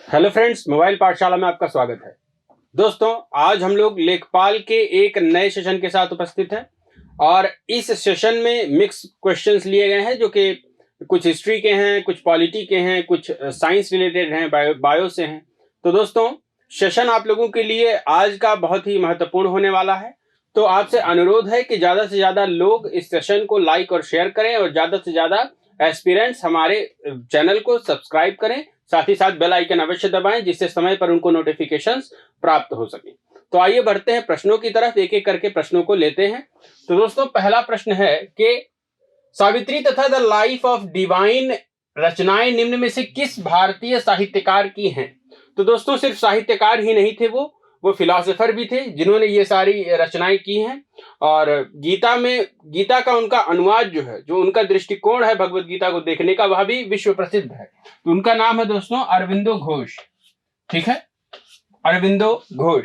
Hello friends, mobile पाठशाला में आपका स्वागत है। दोस्तों, आज हम लोग लेखपाल के एक नए सेशन के साथ उपस्थित हैं और इस सेशन में मिक्स क्वेश्चंस लिए गए हैं जो कि कुछ हिस्ट्री के हैं, कुछ पॉलिटी के हैं, कुछ साइंस रिलेटेड हैं, बायो से हैं। तो दोस्तों, सेशन आप लोगों के लिए आज का बहुत ही महत्वपूर्ण होने वाला है। तो आपसे अनुरोध है कि ज़्यादा से ज़्यादा लोग इस सेशन को लाइक और शेयर करें और ज़्यादा से ज़्यादा एस्पिरेंट्स हमारे चैनल को सब्सक्राइब करें। साथ ही साथ बेल आइकन अवश्य दबाएं जिससे समय पर उनको नोटिफिकेशंस प्राप्त हो सके। तो आइए बढ़ते हैं प्रश्नों की तरफ, एक एक करके प्रश्नों को लेते हैं। तो दोस्तों, पहला प्रश्न है कि सावित्री तथा द लाइफ ऑफ डिवाइन रचनाएं निम्न में से किस भारतीय साहित्यकार की हैं? तो दोस्तों, सिर्फ साहित्यकार ही नहीं थे, वो फिलोसोफर भी थे जिन्होंने ये सारी रचनाएं की हैं। और गीता का उनका अनुवाद जो है, जो उनका दृष्टिकोण है भगवत गीता को देखने का, वह भी विश्व प्रसिद्ध है। तो उनका नाम है दोस्तों अरविंदो घोष। ठीक है, अरविंदो घोष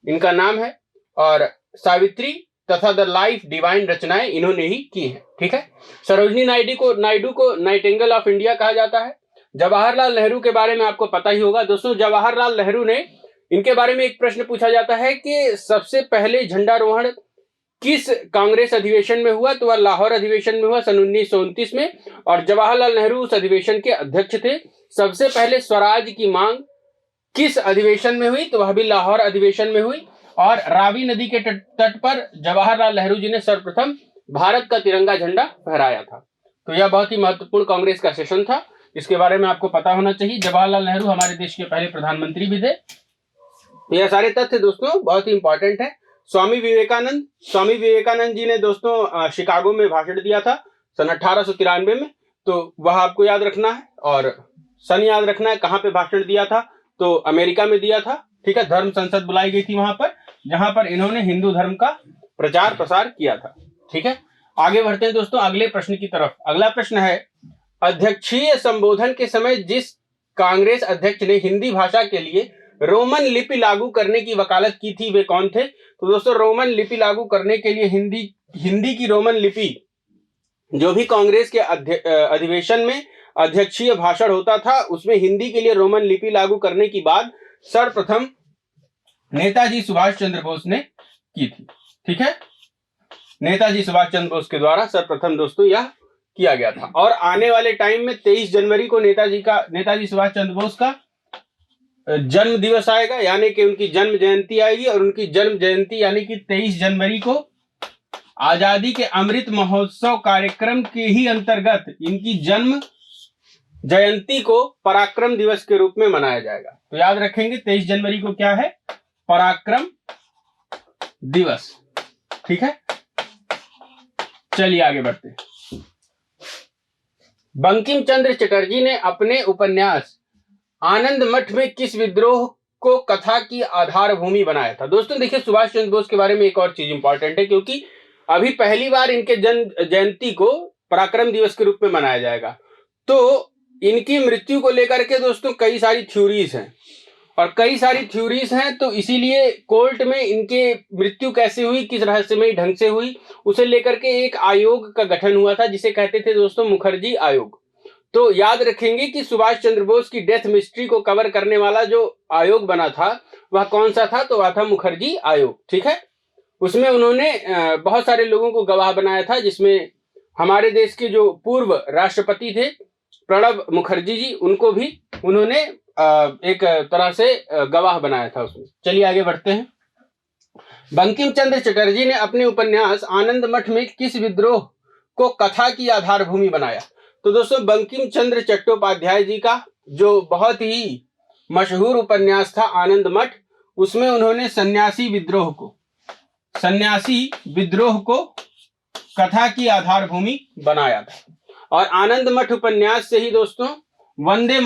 इनका नाम है। और सावित्री तथा द लाइफ डिवाइन रचनाएं इन्होंने ही की है। ठीक है, सरोजनी नायडू को नाइटिंगेल ऑफ इंडिया कहा जाता है। जवाहरलाल नेहरू के बारे में आपको पता ही होगा। दोस्तों, जवाहरलाल नेहरू ने, इनके बारे में एक प्रश्न पूछा जाता है कि सबसे पहले झंडारोहण किस कांग्रेस अधिवेशन में हुआ? तो वह लाहौर अधिवेशन में हुआ सन 1929 में। और जवाहरलाल नेहरू उस अधिवेशन के अध्यक्ष थे। सबसे पहले स्वराज की मांग किस अधिवेशन में हुई? तो वह भी लाहौर अधिवेशन में हुई। और रावी नदी के तट पर जवाहरलाल नेहरू जी ने सर्वप्रथम भारत का तिरंगा झंडा फहराया था। तो यह बहुत ही महत्वपूर्ण कांग्रेस का सेशन था, इसके बारे में आपको पता होना चाहिए। जवाहरलाल नेहरू हमारे देश के पहले प्रधानमंत्री भी थे। यह सारे तथ्य दोस्तों बहुत ही इंपॉर्टेंट है। स्वामी विवेकानंद जी ने दोस्तों शिकागो में भाषण दिया था सन 1893 में। तो वह आपको याद रखना है और सन याद रखना है। कहाँ पे भाषण दिया था? तो अमेरिका में दिया था। ठीक है, धर्म संसद बुलाई गई थी वहां पर, जहां पर इन्होंने हिंदू धर्म का प्रचार प्रसार किया था। ठीक है, आगे बढ़ते हैं दोस्तों अगले प्रश्न की तरफ। अगला प्रश्न है, अध्यक्षीय संबोधन के समय जिस कांग्रेस अध्यक्ष ने हिंदी भाषा के लिए रोमन लिपि लागू करने की वकालत की थी, वे कौन थे? तो दोस्तों, रोमन लिपि लागू करने के लिए हिंदी की रोमन लिपि, जो भी कांग्रेस के अधिवेशन में अध्यक्षीय भाषण होता था, उसमें हिंदी के लिए रोमन लिपि लागू करने की बात सर्वप्रथम नेताजी सुभाष चंद्र बोस ने की थी। ठीक है, नेताजी सुभाष चंद्र बोस के द्वारा सर्वप्रथम दोस्तों यह किया गया था। और आने वाले टाइम में 23 जनवरी को नेताजी सुभाष चंद्र बोस का जन्म दिवस आएगा, यानी कि उनकी जन्म जयंती आएगी। और उनकी जन्म जयंती यानी कि 23 जनवरी को आजादी के अमृत महोत्सव कार्यक्रम के ही अंतर्गत इनकी जन्म जयंती को पराक्रम दिवस के रूप में मनाया जाएगा। तो याद रखेंगे 23 जनवरी को क्या है? पराक्रम दिवस। ठीक है, चलिए आगे बढ़ते हैं। बंकिम चंद्र चटर्जी ने अपने उपन्यास आनंद मठ में किस विद्रोह को कथा की आधारभूमि बनाया था? दोस्तों देखिए, सुभाष चंद्र बोस के बारे में एक और चीज इंपॉर्टेंट है, क्योंकि अभी पहली बार इनके जन्म जयंती को पराक्रम दिवस के रूप में मनाया जाएगा। तो इनकी मृत्यु को लेकर के दोस्तों कई सारी थ्योरीज हैं, और कई सारी थ्योरीज हैं, तो इसीलिए कोर्ट में इनके मृत्यु कैसे हुई, किस रहस्यमयी ढंग से हुई, उसे लेकर के एक आयोग का गठन हुआ था, जिसे कहते थे दोस्तों मुखर्जी आयोग। तो याद रखेंगे कि सुभाष चंद्र बोस की डेथ मिस्ट्री को कवर करने वाला जो आयोग बना था वह कौन सा था? तो वह था मुखर्जी आयोग। ठीक है, उसमें उन्होंने बहुत सारे लोगों को गवाह बनाया था, जिसमें हमारे देश के जो पूर्व राष्ट्रपति थे प्रणब मुखर्जी जी, उनको भी उन्होंने एक तरह से गवाह बनाया था उसमें। चलिए आगे बढ़ते हैं। बंकिम चंद्र चटर्जी ने अपने उपन्यास आनंद मठ में किस विद्रोह को कथा की आधारभूमि बनाया? तो दोस्तों, बंकिम चंद्र चट्टोपाध्याय जी का जो बहुत ही मशहूर उपन्यास था आनंद मठ, उसमें उन्होंने सन्यासी विद्रोह को कथा की आधारभूमि बनाया था। और आनंद मठ उपन्यास से ही दोस्तों वंदे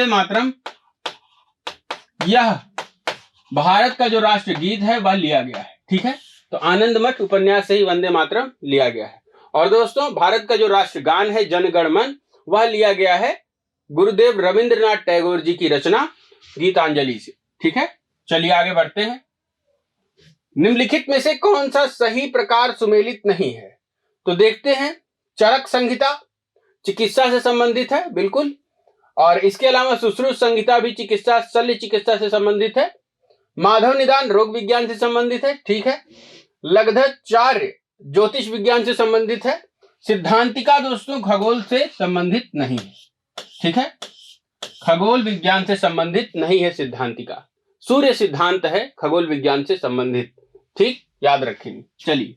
मातरम यह भारत का जो राष्ट्रगीत है वह लिया गया है। ठीक है, तो आनंद मठ उपन्यास से ही वंदे मातरम लिया गया है। और दोस्तों, भारत का जो राष्ट्रगान है जन गण मन, वह लिया गया है गुरुदेव रविंद्रनाथ टैगोर जी की रचना गीतांजलि से। ठीक है, चलिए आगे बढ़ते हैं। निम्नलिखित में से कौन सा सही प्रकार सुमेलित नहीं है? तो देखते हैं। चरक संहिता चिकित्सा से संबंधित है, बिल्कुल। और इसके अलावा सुश्रुत संहिता भी चिकित्सा शल्य चिकित्सा से संबंधित है। माधव निदान रोग विज्ञान से संबंधित है, ठीक है। लग्नाचार्य ज्योतिष विज्ञान से संबंधित है। सिद्धांतिका दोस्तों खगोल से संबंधित नहीं है, ठीक है, खगोल विज्ञान से संबंधित नहीं है सिद्धांतिका। सूर्य सिद्धांत है खगोल विज्ञान से संबंधित, ठीक, याद रखेंगे। चलिए,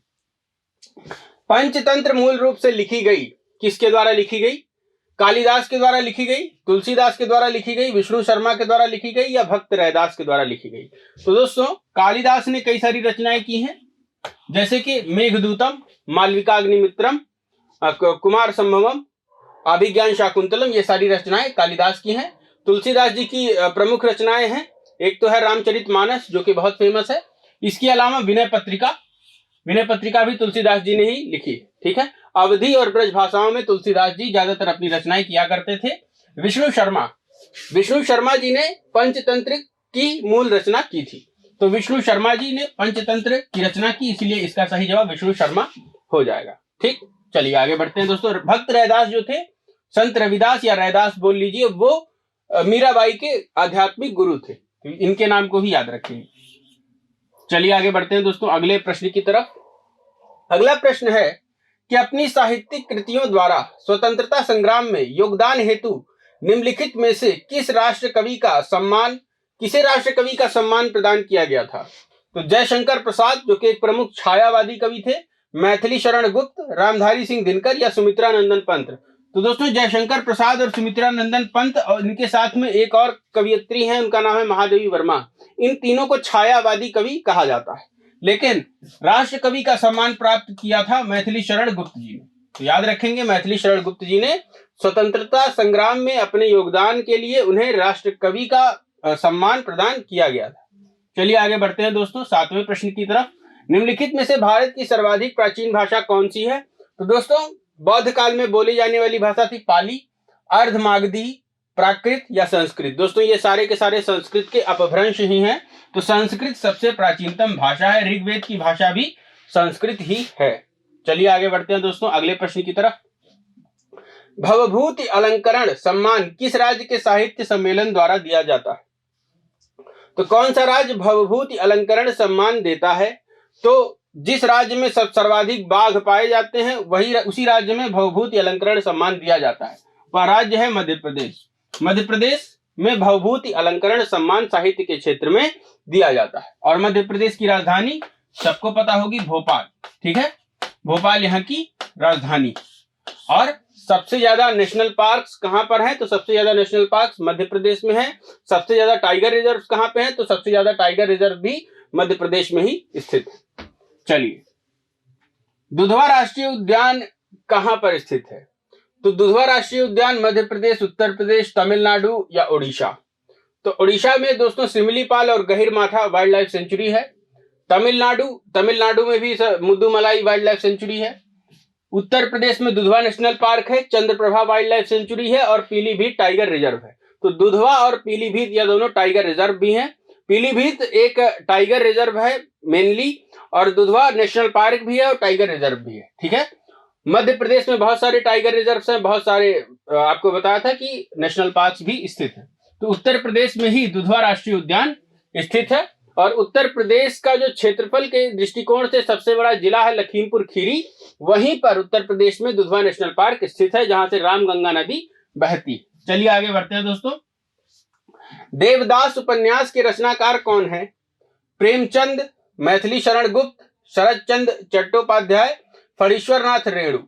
पंचतंत्र मूल रूप से लिखी गई किसके द्वारा लिखी गई? कालिदास के द्वारा लिखी गई, तुलसीदास के द्वारा लिखी गई, विष्णु शर्मा के द्वारा लिखी गई या भक्त रैदास के द्वारा लिखी गई? तो दोस्तों कालिदास ने कई सारी रचनाएं की हैं, जैसे कि मेघदूतम, मालविकाग्निमित्रम, कुमार संभवम, अभिज्ञान शाकुंतलम, ये सारी रचनाएं कालिदास की हैं। तुलसीदास जी की प्रमुख रचनाएं हैं, एक तो है रामचरितमानस जो कि बहुत फेमस है। इसके अलावा विनय पत्रिका भी तुलसीदास जी ने ही लिखी है, ठीक है। अवधी और ब्रज भाषाओं में तुलसीदास जी ज्यादातर अपनी रचनाएं किया करते थे। विष्णु शर्मा जी ने पंचतंत्र की मूल रचना की थी, तो विष्णु शर्मा जी ने पंचतंत्र की रचना की, इसलिए इसका सही जवाब विष्णु शर्मा हो जाएगा, ठीक। चलिए आगे बढ़ते हैं दोस्तों। भक्त रैदास जो थे, संत रविदास या रैदास बोल लीजिए, वो मीराबाई के आध्यात्मिक गुरु थे, तो इनके नाम को भी याद रखेंगे। चलिए आगे बढ़ते हैं दोस्तों अगले प्रश्न की तरफ। अगला प्रश्न है कि अपनी साहित्यिक कृतियों द्वारा स्वतंत्रता संग्राम में योगदान हेतु निम्नलिखित में से किसे राष्ट्र कवि का सम्मान प्रदान किया गया था? तो जयशंकर प्रसाद जो कि एक प्रमुख छायावादी कवि थे, मैथिली शरण गुप्त, रामधारी सिंह दिनकर या सुमित्रा नंदन पंत? तो दोस्तों जयशंकर प्रसाद और सुमित्रा नंदन पंत, और इनके साथ में एक और कवियत्री हैं, उनका नाम है महादेवी वर्मा। इन तीनों को छायावादी कवि कहा जाता है, लेकिन राष्ट्र कवि का सम्मान प्राप्त किया था मैथिली शरण गुप्त जी ने। तो याद रखेंगे, मैथिली शरण गुप्त जी ने स्वतंत्रता संग्राम में अपने योगदान के लिए उन्हें राष्ट्र कवि का सम्मान प्रदान किया गया था। चलिए आगे बढ़ते हैं दोस्तों 7वें प्रश्न की तरफ। निम्नलिखित में से भारत की सर्वाधिक प्राचीन भाषा कौन सी है? तो दोस्तों बौद्ध काल में बोली जाने वाली भाषा थी पाली, अर्धमागधी, प्राकृत या संस्कृत। दोस्तों ये सारे के सारे संस्कृत के अपभ्रंश ही हैं, तो संस्कृत सबसे प्राचीनतम भाषा है। ऋग्वेद की भाषा भी संस्कृत ही है। चलिए आगे बढ़ते हैं दोस्तों अगले प्रश्न की तरफ। भवभूति अलंकरण सम्मान किस राज्य के साहित्य सम्मेलन द्वारा दिया जाता है? तो कौन सा राज्य भवभूति अलंकरण सम्मान देता है? तो जिस राज्य में सर्वाधिक बाघ पाए जाते हैं उसी राज्य में भवभूति अलंकरण सम्मान दिया जाता है। वह राज्य है मध्य प्रदेश। मध्य प्रदेश में भवभूति अलंकरण सम्मान साहित्य के क्षेत्र में दिया जाता है। और मध्य प्रदेश की राजधानी सबको पता होगी भोपाल, ठीक है, भोपाल यहाँ की राजधानी। और सबसे ज्यादा नेशनल पार्क्स कहां पर हैं? तो सबसे ज्यादा नेशनल पार्क्स मध्य प्रदेश में हैं। सबसे ज्यादा टाइगर रिजर्व कहां पे हैं? तो सबसे ज्यादा टाइगर रिजर्व भी मध्य प्रदेश में ही स्थित है। चलिए, दुधवा राष्ट्रीय उद्यान कहां पर स्थित है? तो दुधवा राष्ट्रीय उद्यान मध्य प्रदेश, उत्तर प्रदेश, तमिलनाडु या उड़ीसा? तो उड़ीसा में दोस्तों सिमलीपाल और गहिरमाथा वाइल्ड लाइफ सेंचुरी है। तमिलनाडु में भी मुद्दुमलाई वाइल्ड लाइफ सेंचुरी है। उत्तर प्रदेश में दुधवा नेशनल पार्क है, चंद्रप्रभा वाइल्ड लाइफ सेंचुरी है और पीलीभीत टाइगर रिजर्व है। तो दुधवा और पीलीभीत यह दोनों टाइगर रिजर्व भी हैं। पीलीभीत एक टाइगर रिजर्व है मेनली, और दुधवा नेशनल पार्क भी है और टाइगर रिजर्व भी है, ठीक है। मध्य प्रदेश में बहुत सारे टाइगर रिजर्व हैं, बहुत सारे आपको बताया था कि नेशनल पार्क भी स्थित है। तो उत्तर प्रदेश में ही दुधवा राष्ट्रीय उद्यान स्थित है। और उत्तर प्रदेश का जो क्षेत्रफल के दृष्टिकोण से सबसे बड़ा जिला है लखीमपुर खीरी, वहीं पर उत्तर प्रदेश में दुधवा नेशनल पार्क स्थित है, जहां से रामगंगा नदी बहती है। चलिए आगे बढ़ते हैं दोस्तों। देवदास उपन्यास के रचनाकार कौन है? प्रेमचंद, मैथिली शरण गुप्त, शरद चंद्र चट्टोपाध्याय, फणीश्वर नाथ रेणु?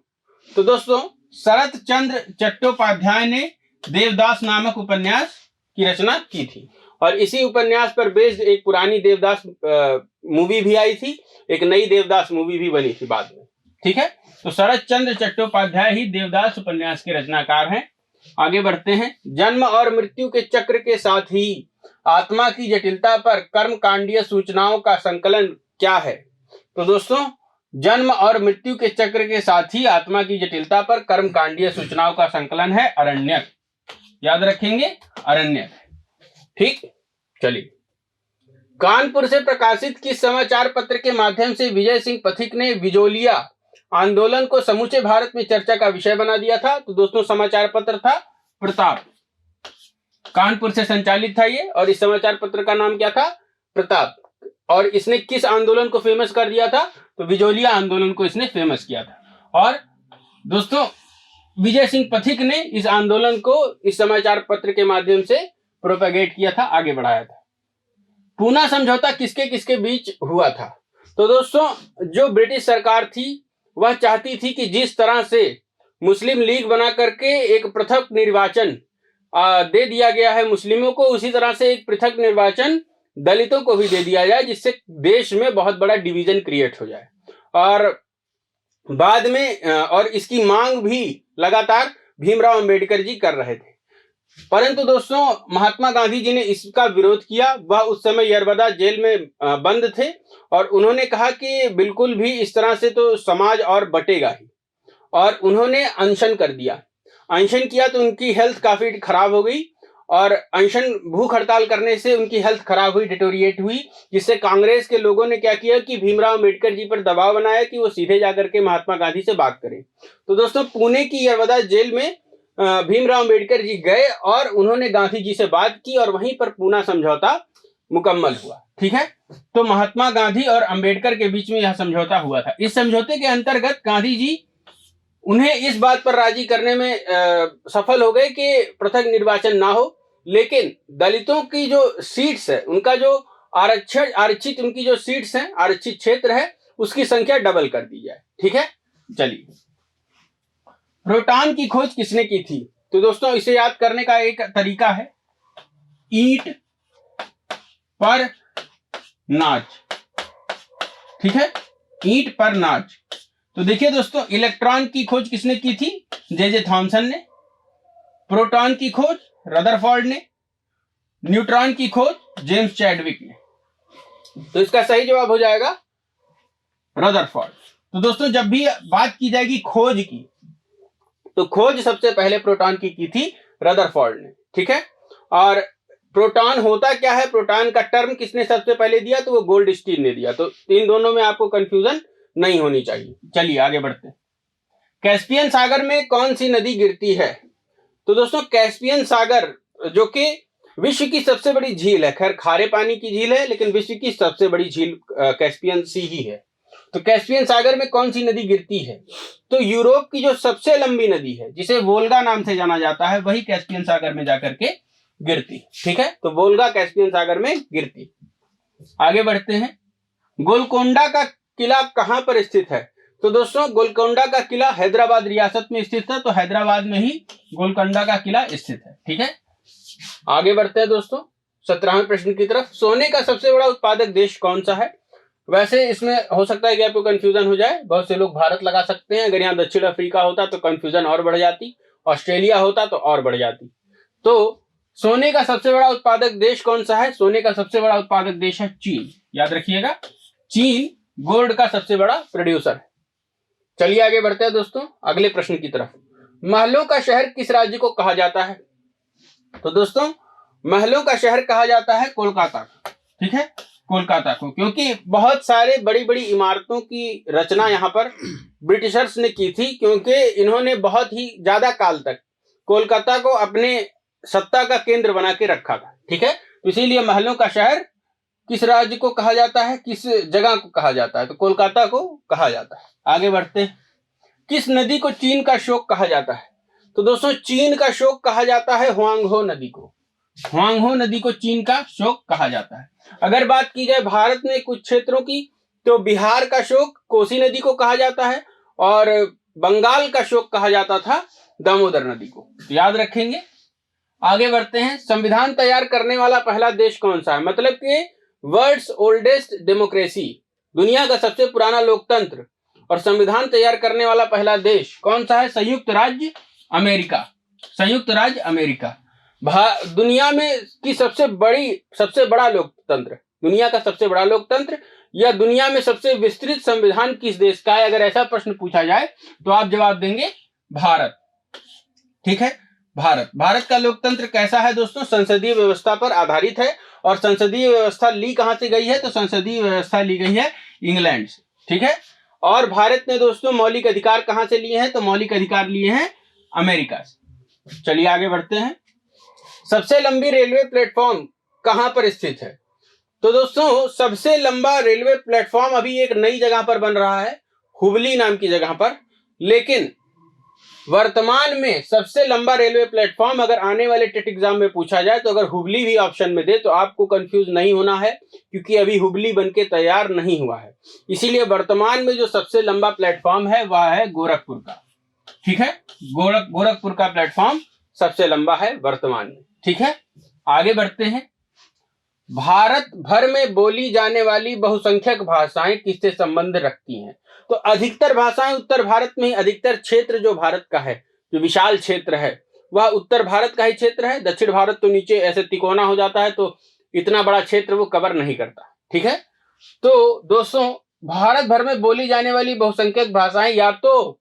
तो दोस्तों शरद चंद्र चट्टोपाध्याय ने देवदास नामक उपन्यास की रचना की थी, और इसी उपन्यास पर बेस्ड एक पुरानी देवदास मूवी भी आई थी, एक नई देवदास मूवी भी बनी थी बाद में, ठीक है। तो शरद चंद्र चट्टोपाध्याय ही देवदास उपन्यास के रचनाकार हैं। आगे बढ़ते हैं। जन्म और मृत्यु के चक्र के साथ ही आत्मा की जटिलता पर कर्मकांडीय सूचनाओं का संकलन क्या है? तो दोस्तों जन्म और मृत्यु के चक्र के साथ ही आत्मा की जटिलता पर कर्मकांडीय सूचनाओं का संकलन है अरण्यक। याद रखेंगे, अरण्यक, ठीक। चलिए, कानपुर से प्रकाशित किस समाचार पत्र के माध्यम से विजय सिंह पथिक ने बिजोलिया आंदोलन को समूचे भारत में चर्चा का विषय बना दिया था? तो दोस्तों समाचार पत्र था प्रताप। कानपुर से संचालित था ये, और इस समाचार पत्र का नाम क्या था? प्रताप। और इसने किस आंदोलन को फेमस कर दिया था? तो विजोलिया आंदोलन को इसने फेमस किया था। और दोस्तों विजय सिंह पथिक ने इस आंदोलन को इस समाचार पत्र के माध्यम से प्रोपेगेट किया था, आगे बढ़ाया था। पूना समझौता किसके किसके बीच हुआ था? तो दोस्तों जो ब्रिटिश सरकार थी वह चाहती थी कि जिस तरह से मुस्लिम लीग बना करके एक पृथक निर्वाचन दे दिया गया है मुस्लिमों को, उसी तरह से एक पृथक निर्वाचन दलितों को भी दे दिया जाए, जिससे देश में बहुत बड़ा डिवीजन क्रिएट हो जाए। और बाद में और इसकी मांग भी लगातार भीमराव अंबेडकर जी कर रहे थे, परंतु दोस्तों महात्मा गांधी जी ने इसका विरोध किया। वह उस समय यरबदा जेल में बंद थे और उन्होंने कहा कि बिल्कुल भी इस तरह से तो समाज और बटेगा ही, और उन्होंने अनशन कर दिया। अनशन किया तो उनकी हेल्थ काफी खराब हो गई, और अनशन भूख हड़ताल करने से उनकी हेल्थ खराब हुई, डिटोरिएट हुई, जिससे कांग्रेस के लोगों ने क्या किया कि भीमराव अंबेडकर जी पर दबाव बनाया कि वो सीधे जाकर के महात्मा गांधी से बात करें। तो दोस्तों पुणे की यरबदा जेल में भीमराव अंबेडकर जी गए और उन्होंने गांधी जी से बात की, और वहीं पर पूना समझौता मुकम्मल हुआ। ठीक है, तो महात्मा गांधी और अंबेडकर के बीच में यह समझौता हुआ था। इस समझौते के अंतर्गत गांधी जी उन्हें इस बात पर राजी करने में सफल हो गए कि पृथक निर्वाचन ना हो, लेकिन दलितों की जो सीट्स है, उनका जो आरक्षित उनकी जो सीट्स हैं, आरक्षित क्षेत्र है, उसकी संख्या डबल कर दी जाए। ठीक है, चलिए प्रोटॉन की खोज किसने की थी? तो दोस्तों इसे याद करने का एक तरीका है ईंट पर नाच। ठीक है, ईंट पर नाच। तो देखिए दोस्तों, इलेक्ट्रॉन की खोज किसने की थी? जे थॉमसन ने। प्रोटॉन की खोज रदरफोर्ड ने। न्यूट्रॉन की खोज जेम्स चैडविक ने। तो इसका सही जवाब हो जाएगा रदरफोर्ड। तो दोस्तों जब भी बात की जाएगी खोज की, तो खोज सबसे पहले प्रोटॉन की थी रदरफोर्ड ने। ठीक है, और प्रोटॉन होता क्या है, प्रोटॉन का टर्म किसने सबसे पहले दिया? तो वो गोल्डस्टीन ने दिया। तो इन दोनों में आपको कंफ्यूजन नहीं होनी चाहिए। चलिए आगे बढ़ते हैं। कैस्पियन सागर में कौन सी नदी गिरती है? तो दोस्तों कैस्पियन सागर जो कि विश्व की सबसे बड़ी झील है, खैर खारे पानी की झील है, लेकिन विश्व की सबसे बड़ी झील कैस्पियन सी ही है। तो कैस्पियन सागर में कौन सी नदी गिरती है? तो यूरोप की जो सबसे लंबी नदी है, जिसे वोल्गा नाम से जाना जाता है, वही कैस्पियन सागर में जाकर के गिरती। ठीक है, तो वोल्गा कैस्पियन सागर में गिरती। आगे बढ़ते हैं। गोलकोंडा का किला कहां पर स्थित है? तो दोस्तों गोलकोंडा का किला हैदराबाद रियासत में स्थित है, तो हैदराबाद में ही गोलकोंडा का किला स्थित है। ठीक है, आगे बढ़ते हैं दोस्तों 17वें प्रश्न की तरफ। सोने का सबसे बड़ा उत्पादक देश कौन सा है? वैसे इसमें हो सकता है कि आपको कंफ्यूजन हो जाए, बहुत से लोग भारत लगा सकते हैं। अगर यहाँ दक्षिण अफ्रीका होता तो कंफ्यूजन और बढ़ जाती, ऑस्ट्रेलिया होता तो और बढ़ जाती। तो सोने का सबसे बड़ा उत्पादक देश कौन सा है? सोने का सबसे बड़ा उत्पादक देश है चीन। याद रखिएगा, चीन गोल्ड का सबसे बड़ा प्रोड्यूसर है। चलिए आगे बढ़ते हैं दोस्तों अगले प्रश्न की तरफ। महलों का शहर किस राज्य को कहा जाता है? तो दोस्तों महलों का शहर कहा जाता है कोलकाता। ठीक है, कोलकाता को, क्योंकि बहुत सारे बड़ी बड़ी इमारतों की रचना यहाँ पर ब्रिटिशर्स ने की थी, क्योंकि इन्होंने बहुत ही ज्यादा काल तक कोलकाता को अपने सत्ता का केंद्र बना के रखा था। ठीक है, तो इसीलिए महलों का शहर किस राज्य को कहा जाता है, किस जगह को कहा जाता है? तो कोलकाता को कहा जाता है। आगे बढ़ते हैं। किस नदी को चीन का शोक कहा जाता है? तो दोस्तों चीन का शोक कहा जाता है हुआंगहो नदी को। हुआंगहो नदी को चीन का शोक कहा जाता है। अगर बात की जाए भारत में कुछ क्षेत्रों की, तो बिहार का शोक कोसी नदी को कहा जाता है, और बंगाल का शोक कहा जाता था दामोदर नदी को। तो याद रखेंगे। आगे बढ़ते हैं। संविधान तैयार करने वाला पहला देश कौन सा है? मतलब कि वर्ल्ड्स ओल्डेस्ट डेमोक्रेसी, दुनिया का सबसे पुराना लोकतंत्र और संविधान तैयार करने वाला पहला देश कौन सा है? संयुक्त राज्य अमेरिका। संयुक्त राज्य अमेरिका दुनिया में की सबसे बड़ा लोकतंत्र, दुनिया का सबसे बड़ा लोकतंत्र, या दुनिया में सबसे विस्तृत संविधान किस देश का है? अगर ऐसा प्रश्न पूछा जाए तो आप जवाब देंगे भारत। ठीक है, भारत। भारत का लोकतंत्र कैसा है दोस्तों? संसदीय व्यवस्था पर आधारित है, और संसदीय व्यवस्था ली कहां से गई है? तो संसदीय व्यवस्था ली गई है इंग्लैंड से। ठीक है, और भारत ने दोस्तों मौलिक अधिकार कहां से लिए हैं? तो मौलिक अधिकार लिए हैं अमेरिका से। चलिए आगे बढ़ते हैं। सबसे लंबी रेलवे प्लेटफॉर्म कहां पर स्थित है? तो दोस्तों सबसे लंबा रेलवे प्लेटफॉर्म अभी एक नई जगह पर बन रहा है, हुबली नाम की जगह पर। लेकिन वर्तमान में सबसे लंबा रेलवे प्लेटफॉर्म अगर आने वाले टेट एग्जाम में पूछा जाए तो अगर हुबली भी ऑप्शन में दे तो आपको कंफ्यूज नहीं होना है, क्योंकि अभी हुबली बनके तैयार नहीं हुआ है। इसीलिए वर्तमान में जो सबसे लंबा प्लेटफॉर्म है वह है गोरखपुर का। ठीक है, गोरखपुर का प्लेटफॉर्म सबसे लंबा है वर्तमान में। ठीक है, आगे बढ़ते हैं। भारत भर में बोली जाने वाली बहुसंख्यक भाषाएं किससे संबंध रखती हैं? तो अधिकतर भाषाएं उत्तर भारत में ही, अधिकतर क्षेत्र जो भारत का है, जो विशाल क्षेत्र है वह उत्तर भारत का ही क्षेत्र है। दक्षिण भारत तो नीचे ऐसे तिकोना हो जाता है, तो इतना बड़ा क्षेत्र वो कवर नहीं करता। ठीक है, तो दोस्तों भारत भर में बोली जाने वाली बहुसंख्यक भाषाएं या तो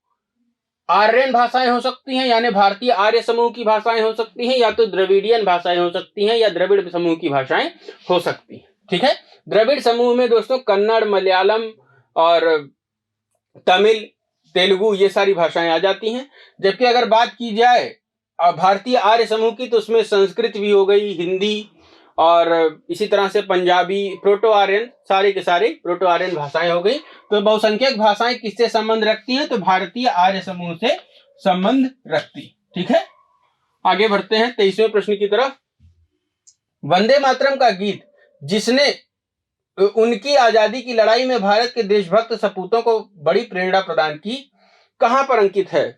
आर्यन भाषाएं हो सकती हैं, यानी भारतीय आर्य समूह की भाषाएं हो सकती हैं, या तो द्रविडियन भाषाएं हो सकती हैं, या द्रविड़ समूह की भाषाएं हो सकती हैं। ठीक है, द्रविड़ समूह में दोस्तों कन्नड़, मलयालम और तमिल, तेलुगु ये सारी भाषाएं आ जाती हैं। जबकि अगर बात की जाए भारतीय आर्य समूह की तो उसमें संस्कृत भी हो गई, हिंदी और इसी तरह से पंजाबी, प्रोटो आर्यन, सारे के सारे प्रोटो आर्यन भाषाएं हो गई। तो बहुसंख्यक भाषाएं किससे संबंध रखती हैं? तो भारतीय आर्य समूह से संबंध रखती। ठीक है, आगे बढ़ते हैं 23वें प्रश्न की तरफ। वंदे मातरम का गीत जिसने उनकी आजादी की लड़ाई में भारत के देशभक्त सपूतों को बड़ी प्रेरणा प्रदान की, कहां पर अंकित है?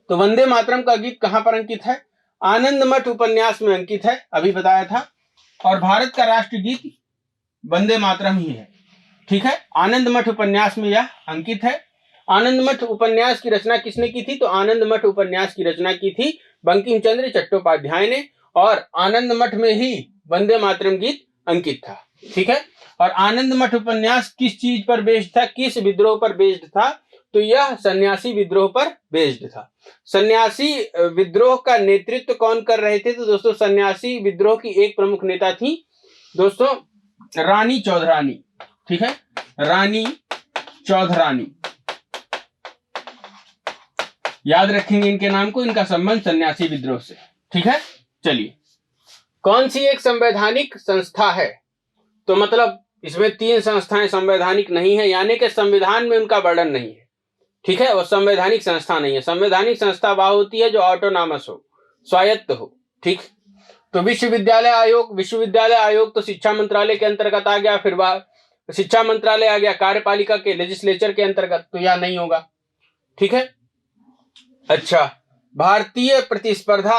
तो वंदे मातरम का गीत कहां पर अंकित है? आनंद मठ उपन्यास में अंकित है, अभी बताया था। और भारत का राष्ट्रगीत वंदे मातरम ही है। ठीक है, आनंद मठ उपन्यास में यह अंकित है। आनंद मठ उपन्यास की रचना किसने की थी? तो आनंद मठ उपन्यास की रचना की थी बंकिम चंद्र चट्टोपाध्याय ने, और आनंद मठ में ही वंदे मातरम गीत अंकित था। ठीक है, और आनंद मठ उपन्यास किस चीज पर बेस्ड था, किस विद्रोह पर बेस्ड था? तो यह सन्यासी विद्रोह पर बेस्ड था। सन्यासी विद्रोह का नेतृत्व कौन कर रहे थे? तो दोस्तों सन्यासी विद्रोह की एक प्रमुख नेता थी दोस्तों रानी चौधरानी। ठीक है, रानी चौधरानी, याद रखेंगे इनके नाम को, इनका संबंध सन्यासी विद्रोह से। ठीक है, चलिए, कौन सी एक संवैधानिक संस्था है? तो मतलब इसमें 3 संस्थाएं संवैधानिक नहीं है, यानी कि संविधान में उनका वर्णन नहीं है। ठीक है, और संवैधानिक संस्था नहीं है। संवैधानिक संस्था वह होती है जो ऑटोनॉमस हो, स्वायत्त हो। ठीक, तो विश्वविद्यालय आयोग तो शिक्षा मंत्रालय के अंतर्गत आ गया, फिर वह शिक्षा मंत्रालय आ गया कार्यपालिका के, लेजिस्लेचर के अंतर्गत, तो यह नहीं होगा। ठीक है, अच्छा, भारतीय प्रतिस्पर्धा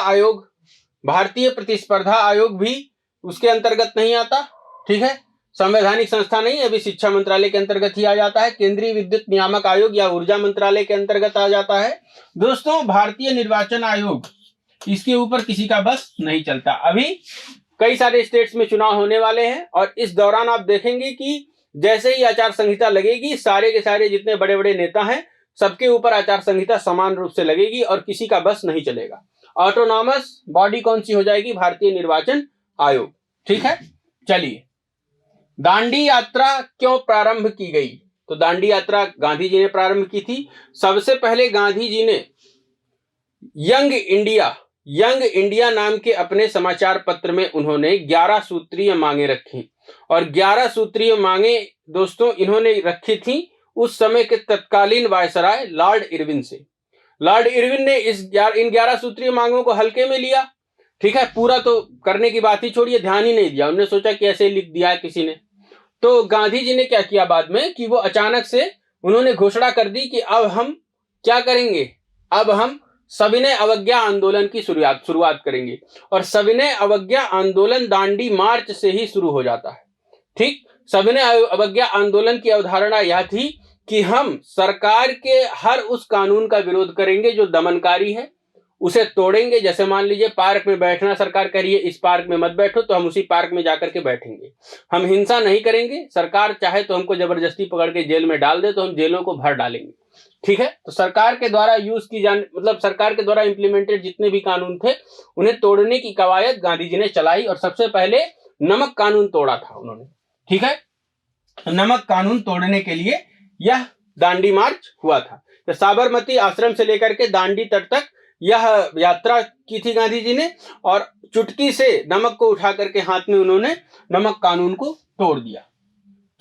आयोग भी उसके अंतर्गत नहीं आता। ठीक है, संवैधानिक संस्था नहीं, अभी शिक्षा मंत्रालय के अंतर्गत ही आ जाता है। केंद्रीय विद्युत नियामक आयोग या ऊर्जा मंत्रालय के अंतर्गत आ जाता है। दोस्तों भारतीय निर्वाचन आयोग, इसके ऊपर किसी का बस नहीं चलता। अभी कई सारे स्टेट्स में चुनाव होने वाले हैं, और इस दौरान आप देखेंगे कि जैसे ही आचार संहिता लगेगी, सारे के सारे जितने बड़े बड़े नेता हैं सबके ऊपर आचार संहिता समान रूप से लगेगी और किसी का बस नहीं चलेगा। ऑटोनॉमस बॉडी कौन सी हो जाएगी? भारतीय निर्वाचन आयोग। ठीक है, चलिए, दांडी यात्रा क्यों प्रारंभ की गई? तो दांडी यात्रा गांधी जी ने प्रारंभ की थी। सबसे पहले गांधी जी ने यंग इंडिया नाम के अपने समाचार पत्र में उन्होंने 11 सूत्रीय मांगे रखी, और 11 सूत्रीय मांगे दोस्तों इन्होंने रखी थी उस समय के तत्कालीन वायसराय लॉर्ड इरविन से। लॉर्ड इरविन ने इन 11 सूत्रीय मांगों को हल्के में लिया। ठीक है, पूरा तो करने की बात ही छोड़िए, ध्यान ही नहीं दिया। उन्होंने सोचा कि ऐसे लिख दिया है किसी ने। तो गांधी जी ने क्या किया बाद में कि वो अचानक से उन्होंने घोषणा कर दी कि अब हम क्या करेंगे, अब हम सविनय अवज्ञा आंदोलन की शुरुआत करेंगे। और सविनय अवज्ञा आंदोलन दांडी मार्च से ही शुरू हो जाता है। ठीक, सविनय अवज्ञा आंदोलन की अवधारणा यह थी कि हम सरकार के हर उस कानून का विरोध करेंगे जो दमनकारी है, उसे तोड़ेंगे। जैसे मान लीजिए पार्क में बैठना सरकार कह रही है इस पार्क में मत बैठो, तो हम उसी पार्क में जाकर के बैठेंगे। हम हिंसा नहीं करेंगे, सरकार चाहे तो हमको जबरदस्ती पकड़ के जेल में डाल दे तो हम जेलों को भर डालेंगे। ठीक है, तो सरकार के द्वारा सरकार के द्वारा इंप्लीमेंटेड जितने भी कानून थे उन्हें तोड़ने की कवायद गांधी जी ने चलाई, और सबसे पहले नमक कानून तोड़ा था उन्होंने। ठीक है, नमक कानून तोड़ने के लिए यह दांडी मार्च हुआ था। तो साबरमती आश्रम से लेकर के दांडी तट तक यह यात्रा की थी गांधी जी ने, और चुटकी से नमक को उठा करके हाथ में उन्होंने नमक कानून को तोड़ दिया।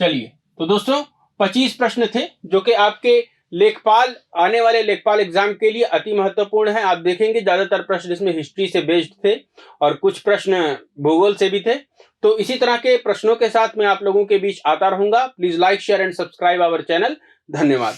चलिए, तो दोस्तों 25 प्रश्न थे जो कि आपके लेखपाल, आने वाले लेखपाल एग्जाम के लिए अति महत्वपूर्ण है। आप देखेंगे ज्यादातर प्रश्न इसमें हिस्ट्री से बेस्ड थे और कुछ प्रश्न भूगोल से भी थे। तो इसी तरह के प्रश्नों के साथ मैं आप लोगों के बीच आता रहूंगा। Please like, share and subscribe our channel. धन्यवाद।